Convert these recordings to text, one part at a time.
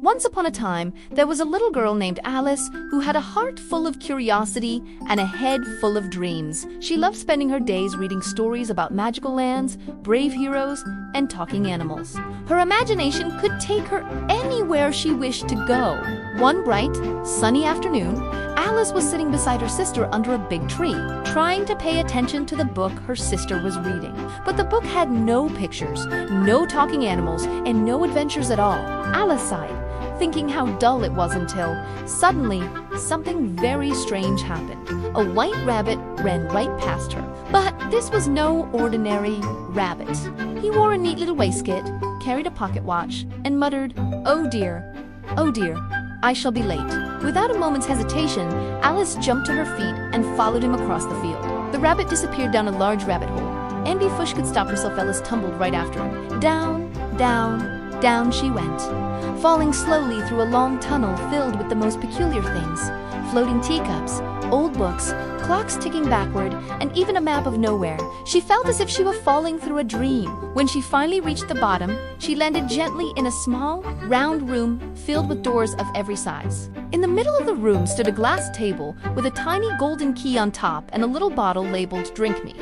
Once upon a time, there was a little girl named Alice who had a heart full of curiosity and a head full of dreams. She loved spending her days reading stories about magical lands, brave heroes, and talking animals. Her imagination could take her anywhere she wished to go. One bright, sunny afternoon, Alice was sitting beside her sister under a big tree, trying to pay attention to the book her sister was reading. But the book had no pictures, no talking animals, and no adventures at all. Alice sighed, thinking how dull it was until, suddenly, something very strange happened. A white rabbit ran right past her. But this was no ordinary rabbit. He wore a neat little waistcoat, carried a pocket watch, and muttered, oh dear, I shall be late." Without a moment's hesitation, Alice jumped to her feet and followed him across the field. The rabbit disappeared down a large rabbit hole, and before she could stop herself, Alice tumbled right after him. Down, down, down she went, falling slowly through a long tunnel filled with the most peculiar things: floating teacups, old books, clocks ticking backward, and even a map of nowhere. She felt as if she were falling through a dream. When she finally reached the bottom, she landed gently in a small, round room filled with doors of every size. In the middle of the room stood a glass table with a tiny golden key on top and a little bottle labeled "Drink Me."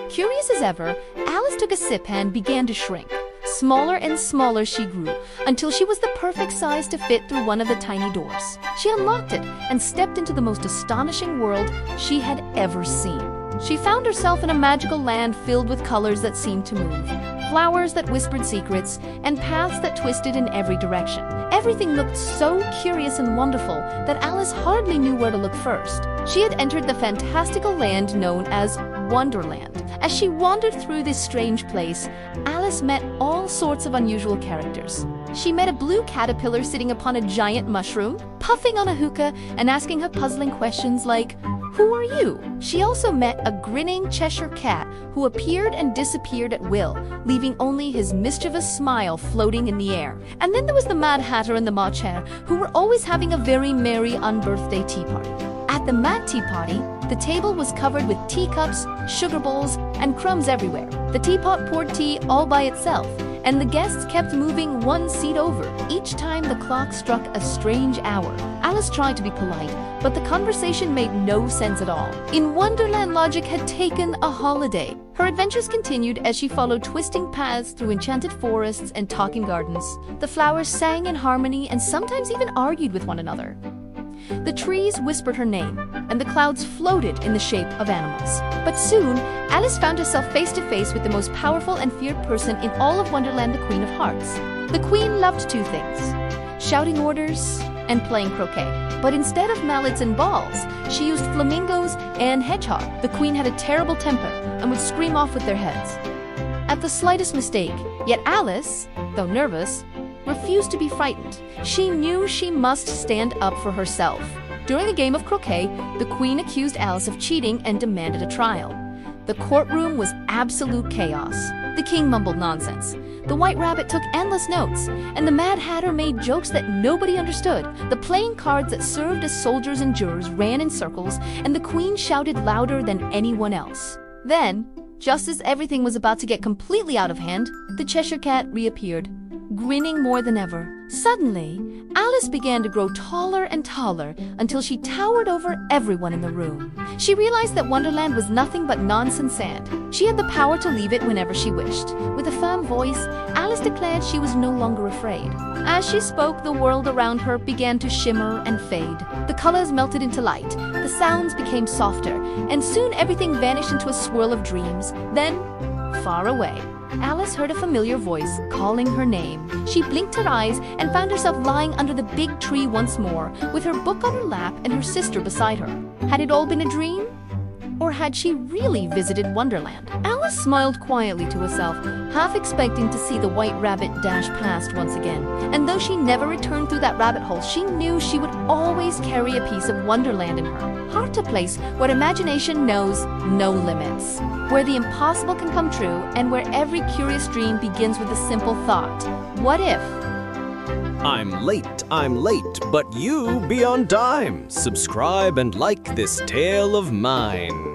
Curious as ever, Alice took a sip and began to shrink. Smaller and smaller she grew, until she was the perfect size to fit through one of the tiny doors. She unlocked it and stepped into the most astonishing world she had ever seen. She found herself in a magical land filled with colors that seemed to move, flowers that whispered secrets, and paths that twisted in every direction. Everything looked so curious and wonderful that Alice hardly knew where to look first. She had entered the fantastical land known as Wonderland. As she wandered through this strange place, Alice met all sorts of unusual characters. She met a blue caterpillar sitting upon a giant mushroom, puffing on a hookah and asking her puzzling questions like, "Who are you?" She also met a grinning Cheshire Cat who appeared and disappeared at will, leaving only his mischievous smile floating in the air. And then there was the Mad Hatter and the March Hare, who were always having a very merry unbirthday tea party. At the Mad Tea Party, the table was covered with teacups, sugar bowls, and crumbs everywhere. The teapot poured tea all by itself, and the guests kept moving one seat over each time the clock struck a strange hour. Alice tried to be polite, but the conversation made no sense at all. In Wonderland, logic had taken a holiday. Her adventures continued as she followed twisting paths through enchanted forests and talking gardens. The flowers sang in harmony and sometimes even argued with one another. The trees whispered her name, and the clouds floated in the shape of animals. But soon, Alice found herself face to face with the most powerful and feared person in all of Wonderland, the Queen of Hearts. The Queen loved two things: shouting orders and playing croquet. But instead of mallets and balls, she used flamingos and hedgehogs. The Queen had a terrible temper and would scream off with their heads at the slightest mistake. Yet Alice, though nervous, refused to be frightened. She knew she must stand up for herself. During a game of croquet, the Queen accused Alice of cheating and demanded a trial. The courtroom was absolute chaos. The King mumbled nonsense. The White Rabbit took endless notes, and the Mad Hatter made jokes that nobody understood. The playing cards that served as soldiers and jurors ran in circles, and the Queen shouted louder than anyone else. Then, just as everything was about to get completely out of hand, the Cheshire Cat reappeared, grinning more than ever. Suddenly, Alice began to grow taller and taller until she towered over everyone in the room. She realized that Wonderland was nothing but nonsense sand. She had the power to leave it whenever she wished. With a firm voice, Alice declared she was no longer afraid. As she spoke, the world around her began to shimmer and fade. The colors melted into light, the sounds became softer, and soon everything vanished into a swirl of dreams. Then, far away, Alice heard a familiar voice calling her name. She blinked her eyes and found herself lying under the big tree once more, with her book on her lap and her sister beside her. Had it all been a dream? Or had she really visited Wonderland? Alice smiled quietly to herself, half expecting to see the White Rabbit dash past once again. And though she never returned through that rabbit hole, she knew she would always carry a piece of Wonderland in her heart, a place where imagination knows no limits, where the impossible can come true, and where every curious dream begins with a simple thought. What if? I'm late, but you be on time. Subscribe and like this tale of mine.